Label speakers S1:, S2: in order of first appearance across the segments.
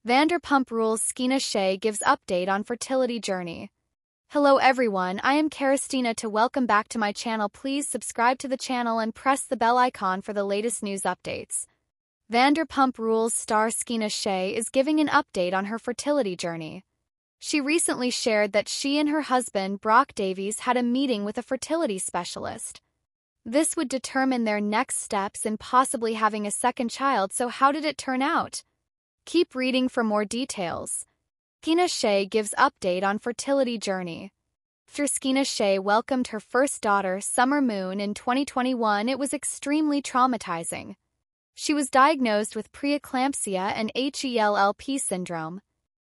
S1: Vanderpump Rules Shay gives update on fertility journey. Hello everyone, I am Scheana to welcome back to my channel. Please subscribe to the channel and press the bell icon for the latest news updates. Vanderpump Rules star Shay is giving an update on her fertility journey. She recently shared that she and her husband, Davies, had a meeting with a fertility specialist. This would determine their next steps in possibly having a second child. So how did it turn out? Keep reading for more details. Shay gives update on fertility journey. After Shay welcomed her first daughter, Summer Moon, in 2021, it was extremely traumatizing. She was diagnosed with preeclampsia and HELLP syndrome.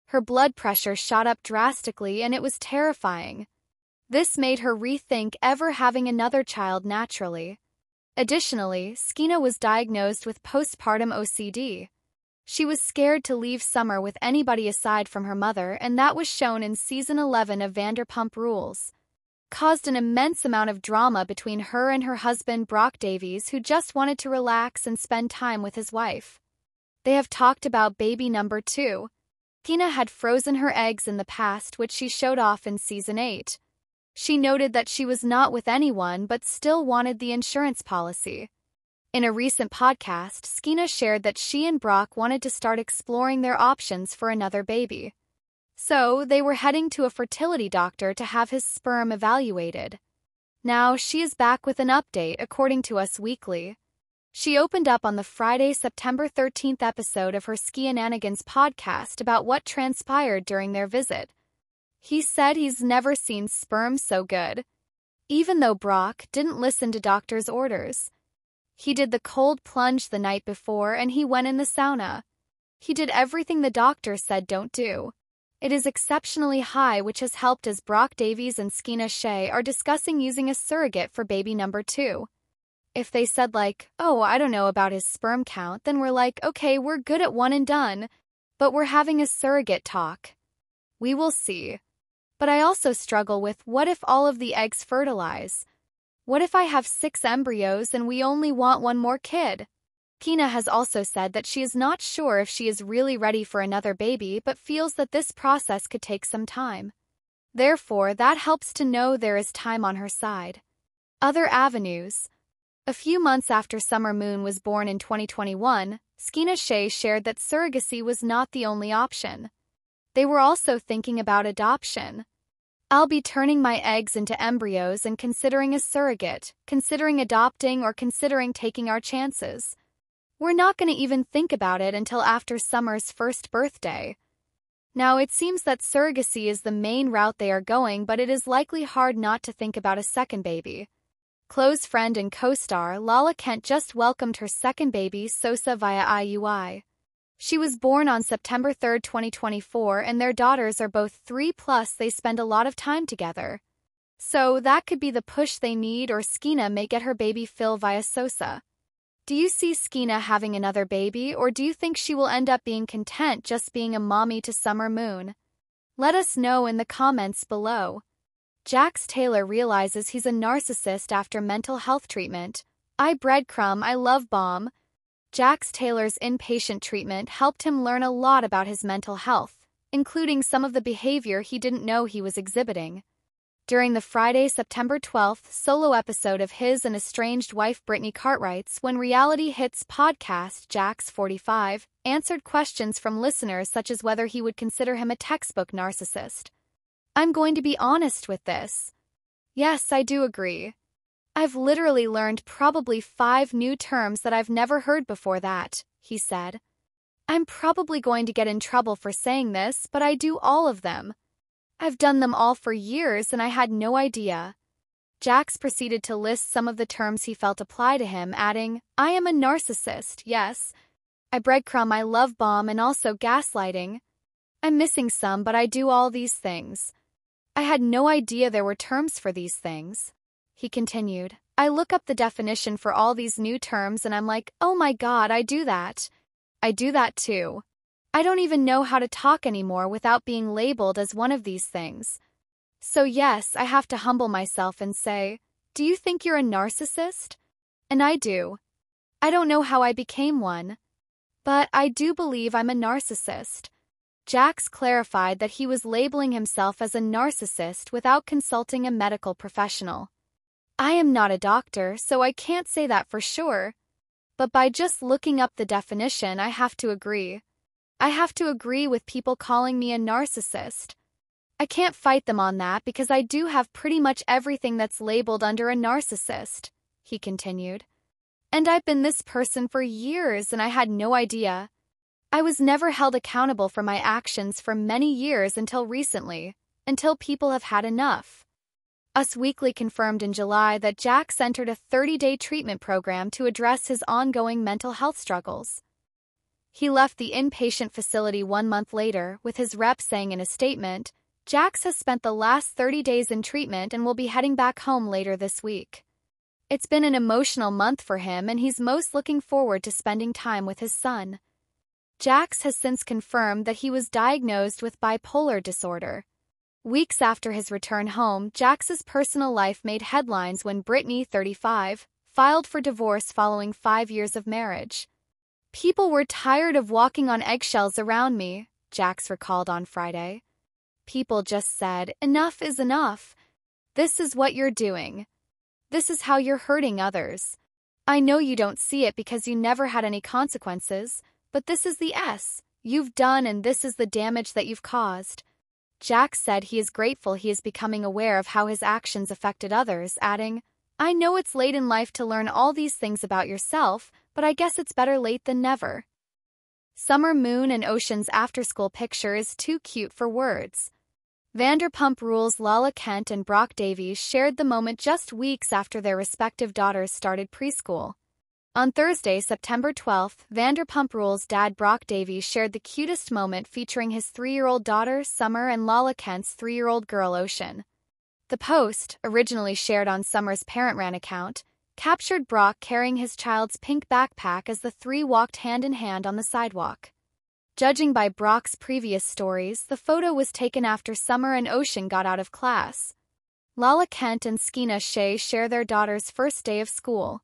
S1: Her blood pressure shot up drastically and it was terrifying. This made her rethink ever having another child naturally. Additionally, Scheana was diagnosed with postpartum OCD. She was scared to leave Summer with anybody aside from her mother, and that was shown in season 11 of Vanderpump Rules. Caused an immense amount of drama between her and her husband Davies, who just wanted to relax and spend time with his wife. They have talked about baby number 2. Scheana had frozen her eggs in the past, which she showed off in season 8. She noted that she was not with anyone but still wanted the insurance policy. In a recent podcast, Scheana shared that she and Brock wanted to start exploring their options for another baby. So, they were heading to a fertility doctor to have his sperm evaluated. Now, she is back with an update according to Us Weekly. She opened up on the Friday, September 13th episode of her Scheananigans podcast about what transpired during their visit. He said he's never seen sperm so good. Even though Brock didn't listen to doctor's orders. He did the cold plunge the night before and he went in the sauna. He did everything the doctor said don't do. It is exceptionally high, which has helped as Davies and Shay are discussing using a surrogate for baby number 2. If they said oh, I don't know about his sperm count, then we're okay, we're good at one and done. But we're having a surrogate talk. We will see. But I also struggle with, what if all of the eggs fertilize? What if I have 6 embryos and we only want one more kid? Scheana has also said that she is not sure if she is really ready for another baby but feels that this process could take some time. Therefore, that helps to know there is time on her side. Other avenues. A few months after Summer Moon was born in 2021, Shay shared that surrogacy was not the only option. They were also thinking about adoption. I'll be turning my eggs into embryos and considering a surrogate, considering adopting, or considering taking our chances. We're not going to even think about it until after Summer's first birthday. Now, it seems that surrogacy is the main route they are going, but it is likely hard not to think about a second baby. Close friend and co-star Lala just welcomed her second baby, Sosa, via IUI. She was born on September 3, 2024, and their daughters are both 3+. They spend a lot of time together. So that could be the push they need, or Scheana may get her baby Phil via Sosa. Do you see Scheana having another baby, or do you think she will end up being content just being a mommy to Summer Moon? Let us know in the comments below. Jax Taylor realizes he's a narcissist after mental health treatment. Breadcrumb, I love bomb. Jax Taylor's inpatient treatment helped him learn a lot about his mental health, including some of the behavior he didn't know he was exhibiting. During the Friday, September 12th solo episode of his and estranged wife Brittany Cartwright's When Reality Hits podcast, Jax, 45, answered questions from listeners such as whether he would consider him a textbook narcissist. I'm going to be honest with this. Yes, I do agree. I've literally learned probably 5 new terms that I've never heard before that, he said. I'm probably going to get in trouble for saying this, but I do all of them. I've done them all for years and I had no idea. Jax proceeded to list some of the terms he felt apply to him, adding, I am a narcissist, yes. I breadcrumb, I love bomb, and also gaslighting. I'm missing some, but I do all these things. I had no idea there were terms for these things. He continued, I look up the definition for all these new terms and I'm oh my god, I do that. I do that too. I don't even know how to talk anymore without being labeled as one of these things. So yes, I have to humble myself and say, do you think you're a narcissist? And I do. I don't know how I became one. But I do believe I'm a narcissist. Jax clarified that he was labeling himself as a narcissist without consulting a medical professional. I am not a doctor, so I can't say that for sure. But by just looking up the definition, I have to agree. I have to agree with people calling me a narcissist. I can't fight them on that because I do have pretty much everything that's labeled under a narcissist, he continued. And I've been this person for years and I had no idea. I was never held accountable for my actions for many years until recently, until people have had enough. Us Weekly confirmed in July that Jax entered a 30-day treatment program to address his ongoing mental health struggles. He left the inpatient facility 1 month later, with his rep saying in a statement, Jax has spent the last 30 days in treatment and will be heading back home later this week. It's been an emotional month for him and he's most looking forward to spending time with his son. Jax has since confirmed that he was diagnosed with bipolar disorder. Weeks after his return home, Jax's personal life made headlines when Brittany, 35, filed for divorce following 5 years of marriage. People were tired of walking on eggshells around me, Jax recalled on Friday. People just said, enough is enough. This is what you're doing. This is how you're hurting others. I know you don't see it because you never had any consequences, but this is the you've done and this is the damage that you've caused. Jax said he is grateful he is becoming aware of how his actions affected others, adding, I know it's late in life to learn all these things about yourself, but I guess it's better late than never. Summer Moon and Ocean's after-school picture is too cute for words. Vanderpump Rules Lala Kent and Brock Davies shared the moment just weeks after their respective daughters started preschool. On Thursday, September 12th, Vanderpump Rules dad Brock Davies shared the cutest moment featuring his 3-year-old daughter, Summer, and Lala Kent's 3-year-old girl, Ocean. The post, originally shared on Summer's parent-ran account, captured Brock carrying his child's pink backpack as the three walked hand-in-hand on the sidewalk. Judging by Brock's previous stories, the photo was taken after Summer and Ocean got out of class. Lala Kent and Scheana Shay share their daughter's first day of school.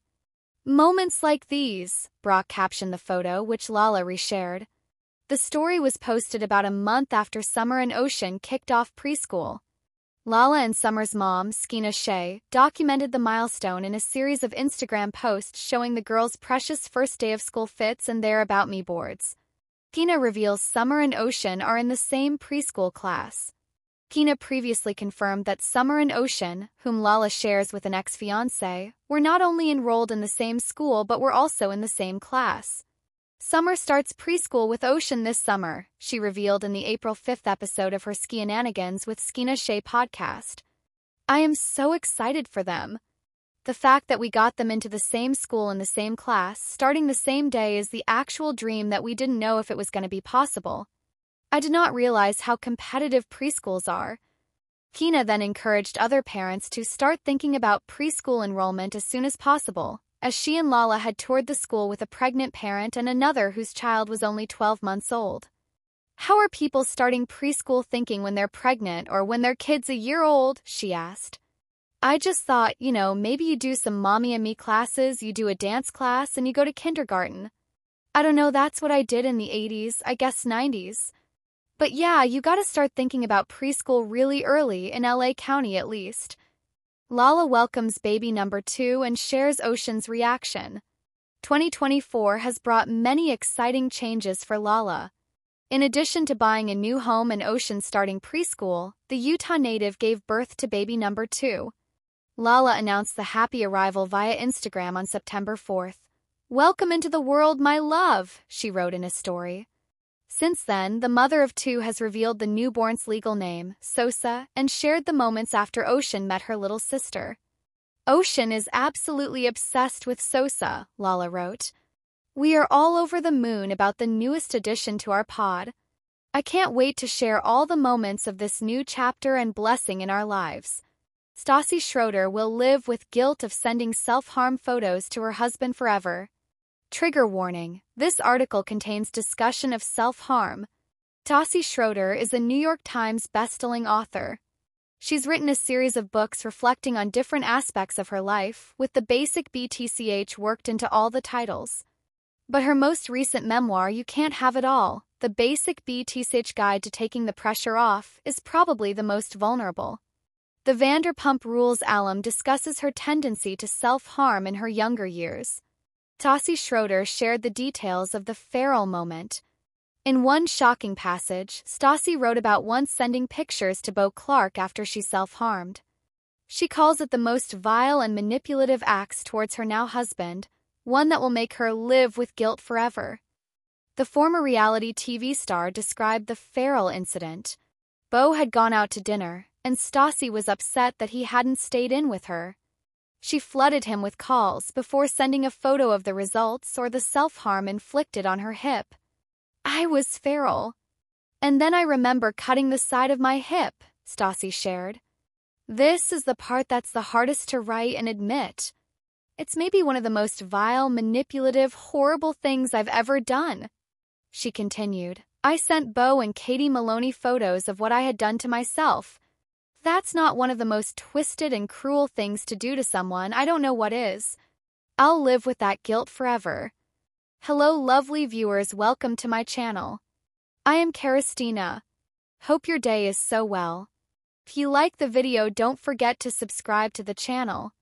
S1: Moments like these, Brock captioned the photo, which Lala reshared. The story was posted about a month after Summer and Ocean kicked off preschool. Lala and Summer's mom, Scheana Shay, documented the milestone in a series of Instagram posts showing the girls' precious first day of school fits and their About Me boards. Scheana reveals Summer and Ocean are in the same preschool class. Scheana previously confirmed that Summer and Ocean, whom Lala shares with an ex-fiancé, were not only enrolled in the same school but were also in the same class. Summer starts preschool with Ocean this summer, she revealed in the April 5th episode of her Scheananigans with Scheana Shay podcast. I am so excited for them. The fact that we got them into the same school in the same class, starting the same day, is the actual dream that we didn't know if it was going to be possible. I did not realize how competitive preschools are. Scheana then encouraged other parents to start thinking about preschool enrollment as soon as possible, as she and Lala had toured the school with a pregnant parent and another whose child was only 12 months old. How are people starting preschool thinking when they're pregnant or when their kid's a year old? She asked. I just thought, maybe you do some mommy and me classes, you do a dance class, and you go to kindergarten. I don't know, that's what I did in the 80s, I guess 90s. But yeah, you gotta start thinking about preschool really early, in LA County at least. Lala welcomes baby number 2 and shares Ocean's reaction. 2024 has brought many exciting changes for Lala. In addition to buying a new home and Ocean starting preschool, the Utah native gave birth to baby number 2. Lala announced the happy arrival via Instagram on September 4th. Welcome into the world, my love, she wrote in a story. Since then, the mother of 2 has revealed the newborn's legal name, Sosa, and shared the moments after Ocean met her little sister. Ocean is absolutely obsessed with Sosa, Lala wrote. We are all over the moon about the newest addition to our pod. I can't wait to share all the moments of this new chapter and blessing in our lives. Stassi Schroeder will live with guilt of sending self-harm photos to her husband forever. Trigger warning, this article contains discussion of self-harm. Stassi Schroeder is a New York Times best-selling author. She's written a series of books reflecting on different aspects of her life, with the basic BTCH worked into all the titles. But her most recent memoir, You Can't Have It All, The Basic BTSH Guide to Taking the Pressure Off, is probably the most vulnerable. The Vanderpump Rules Alum discusses her tendency to self-harm in her younger years. Stassi Schroeder shared the details of the feral moment. In one shocking passage, Stassi wrote about once sending pictures to Beau Clark after she self-harmed. She calls it the most vile and manipulative acts towards her now husband, one that will make her live with guilt forever. The former reality TV star described the feral incident. Beau had gone out to dinner, and Stassi was upset that he hadn't stayed in with her. She flooded him with calls before sending a photo of the results or the self-harm inflicted on her hip. I was feral. And then I remember cutting the side of my hip, Stassi shared. This is the part that's the hardest to write and admit. It's maybe one of the most vile, manipulative, horrible things I've ever done. She continued, I sent Beau and Katie Maloney photos of what I had done to myself. That's not one of the most twisted and cruel things to do to someone. I don't know what is. I'll live with that guilt forever. Hello lovely viewers, welcome to my channel. I am Scheana. Hope your day is so well. If you like the video, don't forget to subscribe to the channel.